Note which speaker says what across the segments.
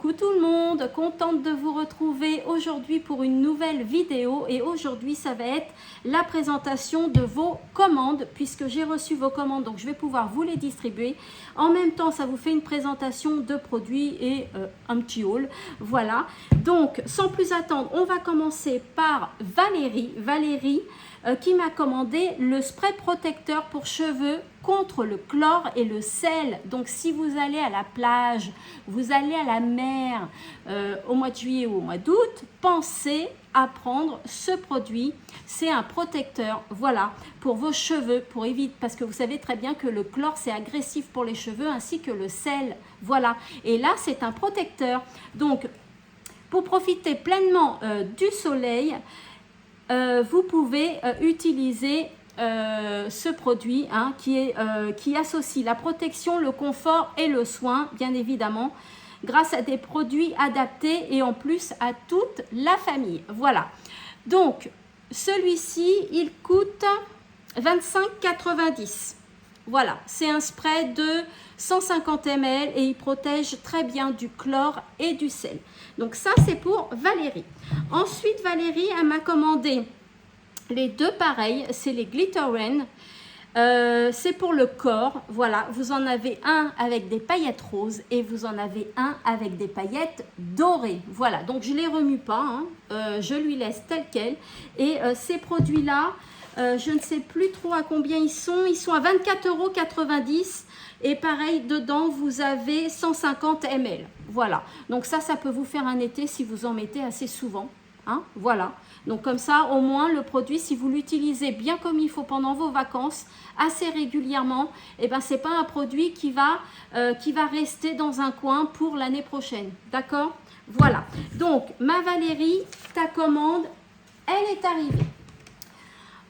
Speaker 1: Coucou tout le monde, contente de vous retrouver aujourd'hui pour une nouvelle vidéo et aujourd'hui ça va être la présentation de vos commandes puisque j'ai reçu vos commandes donc je vais pouvoir vous les distribuer. En même temps ça vous fait une présentation de produits et un petit haul, voilà. Donc sans plus attendre, on va commencer par Valérie qui m'a commandé le spray protecteur pour cheveux contre le chlore et le sel. Donc si vous allez à la plage, vous allez à la mer au mois de juillet ou au mois d'août, pensez à prendre ce produit. C'est un protecteur, voilà, pour vos cheveux, pour éviter, parce que vous savez très bien que le chlore c'est agressif pour les cheveux ainsi que le sel, voilà. Et là c'est un protecteur. Donc pour profiter pleinement du soleil, vous pouvez utiliser ce produit qui associe la protection, le confort et le soin, bien évidemment, grâce à des produits adaptés et en plus à toute la famille. Voilà. Donc, celui-ci, il coûte 25,90 €. Voilà, c'est un spray de 150 ml et il protège très bien du chlore et du sel. Donc ça, c'est pour Valérie. Ensuite, Valérie, elle m'a commandé les deux pareils, c'est les Glitter Rain. C'est pour le corps, voilà, vous en avez un avec des paillettes roses et vous en avez un avec des paillettes dorées. Voilà, donc je ne les remue pas, je lui laisse tel quel. Et ces produits-là, je ne sais plus trop à combien ils sont à 24,90 € et pareil, dedans, vous avez 150 ml. Voilà, donc ça peut vous faire un été si vous en mettez assez souvent. Voilà, donc comme ça au moins le produit, si vous l'utilisez bien comme il faut pendant vos vacances assez régulièrement, et ben c'est pas un produit qui va rester dans un coin pour l'année prochaine, d'accord? Voilà, donc ma Valérie, ta commande elle est arrivée.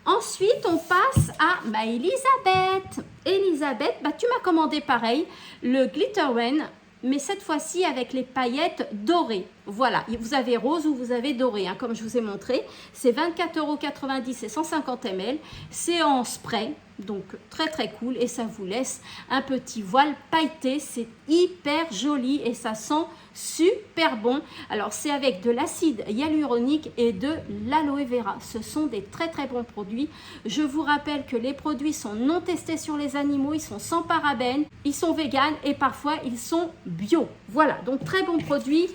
Speaker 1: Ensuite on passe à ma Elisabeth. Elisabeth, tu m'as commandé pareil le Glitter Rain, mais cette fois-ci avec les paillettes dorées. Voilà, vous avez rose ou vous avez doré, comme je vous ai montré. C'est 24,90 € et 150 ml. C'est en spray, donc très très cool. Et ça vous laisse un petit voile pailleté. C'est hyper joli et ça sent super bon. Alors c'est avec de l'acide hyaluronique et de l'aloe vera. Ce sont des très très bons produits. Je vous rappelle que les produits sont non testés sur les animaux. Ils sont sans parabènes, ils sont véganes et parfois ils sont bio. Voilà, donc très bons produits.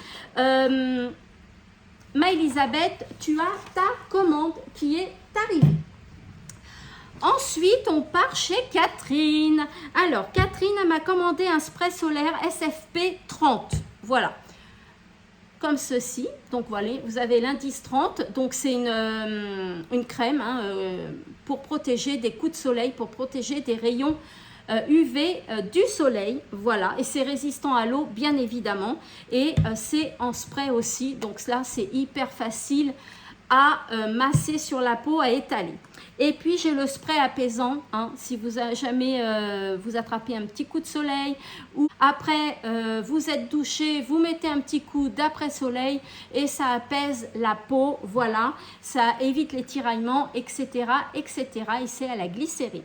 Speaker 1: Ma Elisabeth, tu as ta commande qui est arrivée. Ensuite, on part chez Catherine. Alors, Catherine m'a commandé un spray solaire SFP 30. Voilà, comme ceci. Donc, voilà, vous avez l'indice 30. Donc, c'est une crème pour protéger des coups de soleil, pour protéger des rayons UV du soleil, voilà, et c'est résistant à l'eau bien évidemment et c'est en spray aussi, donc là c'est hyper facile à masser sur la peau, à étaler. Et puis j'ai le spray apaisant, si vous avez jamais vous attrapez un petit coup de soleil ou après vous êtes douché, vous mettez un petit coup d'après soleil et ça apaise la peau, voilà, ça évite les tiraillements, etc., etc. Et c'est à la glycérine.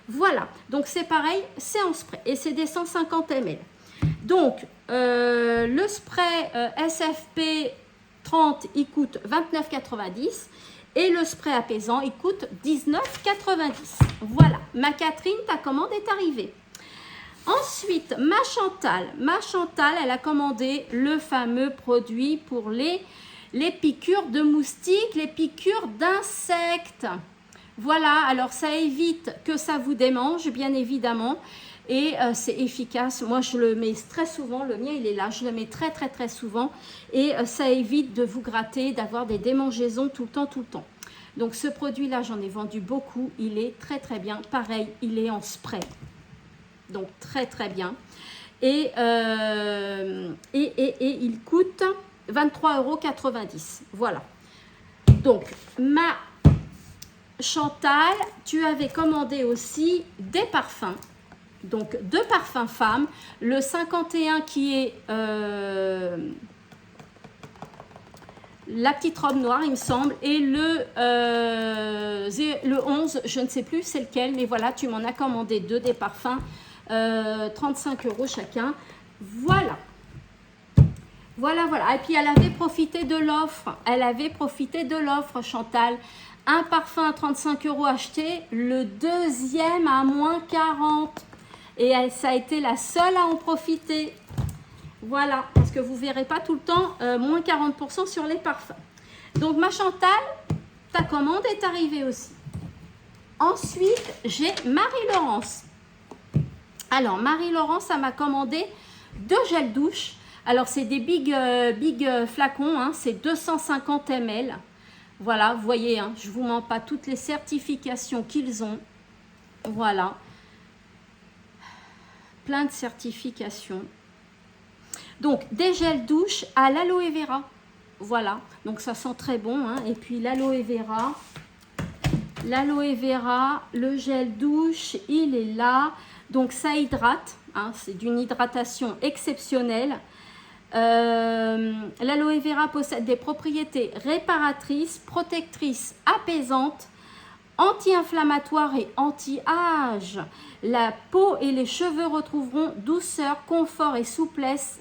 Speaker 1: Voilà, donc c'est pareil, c'est en spray et c'est des 150 ml. Donc le spray SFP 30 il coûte 29,90 € et le spray apaisant il coûte 19,90 €. Voilà, ma Catherine, ta commande est arrivée. Ensuite, ma Chantal, elle a commandé le fameux produit pour les piqûres de moustiques, les piqûres d'insectes. Voilà, alors ça évite que ça vous démange, bien évidemment, et c'est efficace. Moi, je le mets très souvent, le mien, il est là, je le mets très, très, très souvent, et ça évite de vous gratter, d'avoir des démangeaisons tout le temps. Donc, ce produit-là, j'en ai vendu beaucoup, il est très, très bien. Pareil, il est en spray, donc très, très bien. Et il coûte 23,90 €, voilà. Donc, ma Chantal, tu avais commandé aussi des parfums, donc deux parfums femmes, le 51 qui est la petite robe noire il me semble et le 11, je ne sais plus c'est lequel, mais voilà, tu m'en as commandé deux des parfums, 35 € chacun, voilà. Voilà, voilà. Et puis, elle avait profité de l'offre. Elle avait profité de l'offre, Chantal. Un parfum à 35 € acheté, le deuxième à moins 40. Et elle, ça a été la seule à en profiter. Voilà, parce que vous ne verrez pas tout le temps moins 40% sur les parfums. Donc, ma Chantal, ta commande est arrivée aussi. Ensuite, j'ai Marie-Laurence. Alors, Marie-Laurence, elle m'a commandé 2 gels douche. Alors, c'est des big flacons, hein, c'est 250 ml. Voilà, vous voyez, hein, je ne vous mens pas toutes les certifications qu'ils ont. Voilà. Plein de certifications. Donc, des gels douche à l'aloe vera. Voilà, donc ça sent très bon. Hein. Et puis, l'aloe vera, le gel douche, il est là. Donc, ça hydrate. Hein, c'est d'une hydratation exceptionnelle. L'aloe vera possède des propriétés réparatrices, protectrices, apaisantes, anti-inflammatoires et anti-âge. La peau et les cheveux retrouveront douceur, confort et souplesse.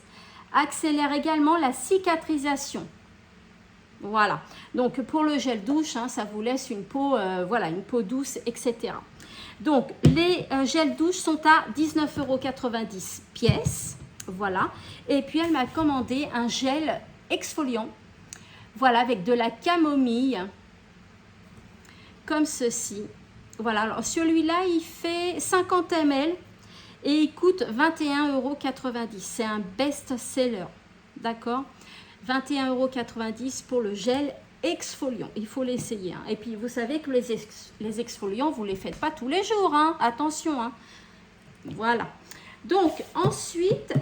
Speaker 1: Accélère également la cicatrisation. Voilà. Donc pour le gel douche, hein, ça vous laisse une peau, voilà, une peau douce, etc. Donc les gels douche sont à 19,90 € pièce. Voilà. Et puis elle m'a commandé un gel exfoliant. Voilà, avec de la camomille. Comme ceci. Voilà. Alors celui-là, il fait 50 ml et il coûte 21,90 €. C'est un best-seller. D'accord? 21,90 € pour le gel exfoliant. Il faut l'essayer. Hein. Et puis vous savez que les exfoliants, vous ne les faites pas tous les jours. Hein. Attention. Hein. Voilà. Donc, ensuite,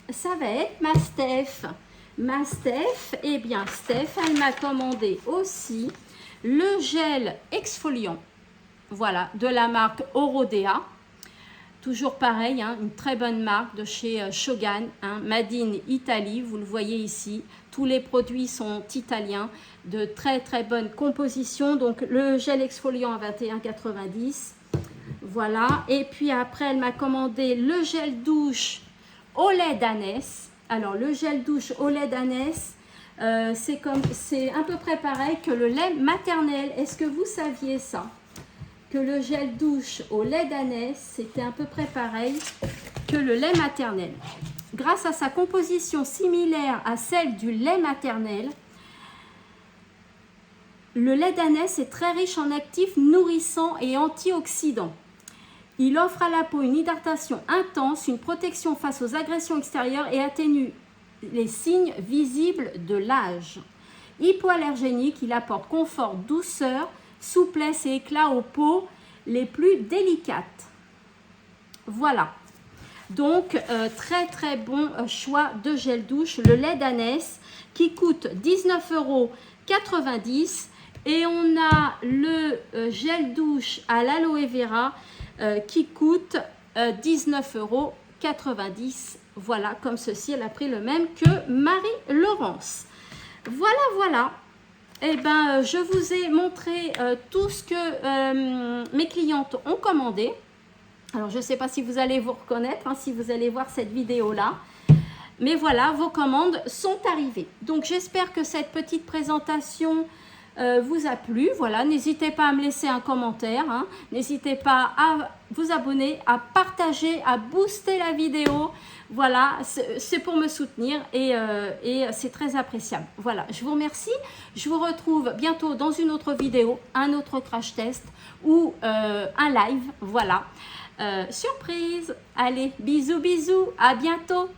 Speaker 1: ça va être ma Steph. Ma Steph, eh bien, Steph, elle m'a commandé aussi le gel exfoliant. Voilà, de la marque Orodea. Toujours pareil, hein, une très bonne marque de chez Shogun, hein, Made in Italy, vous le voyez ici. Tous les produits sont italiens, de très très bonne composition. Donc, le gel exfoliant à 21,90 €. Voilà, et puis après, elle m'a commandé le gel douche au lait d'ânesse. Alors, le gel douche au lait d'ânesse, c'est à peu près pareil que le lait maternel. Est-ce que vous saviez ça? Que le gel douche au lait d'ânesse, c'était à peu près pareil que le lait maternel. Grâce à sa composition similaire à celle du lait maternel, le lait d'ânesse est très riche en actifs nourrissants et antioxydants. Il offre à la peau une hydratation intense, une protection face aux agressions extérieures et atténue les signes visibles de l'âge. Hypoallergénique, il apporte confort, douceur, souplesse et éclat aux peaux les plus délicates. Voilà. Donc, très très bon choix de gel douche. Le lait d'ânesse qui coûte 19,90 € et on a le gel douche à l'aloe vera qui coûte 19,90 €. Voilà, comme ceci, elle a pris le même que Marie-Laurence. Voilà, voilà. Eh bien, je vous ai montré tout ce que mes clientes ont commandé. Alors, je ne sais pas si vous allez vous reconnaître, hein, si vous allez voir cette vidéo-là. Mais voilà, vos commandes sont arrivées. Donc, j'espère que cette petite présentation vous a plu. Voilà, n'hésitez pas à me laisser un commentaire. Hein. N'hésitez pas à vous abonner, à partager, à booster la vidéo. Voilà, c'est pour me soutenir et c'est très appréciable. Voilà, je vous remercie. Je vous retrouve bientôt dans une autre vidéo, un autre crash test ou un live. Voilà, surprise. Allez, bisous, bisous, à bientôt.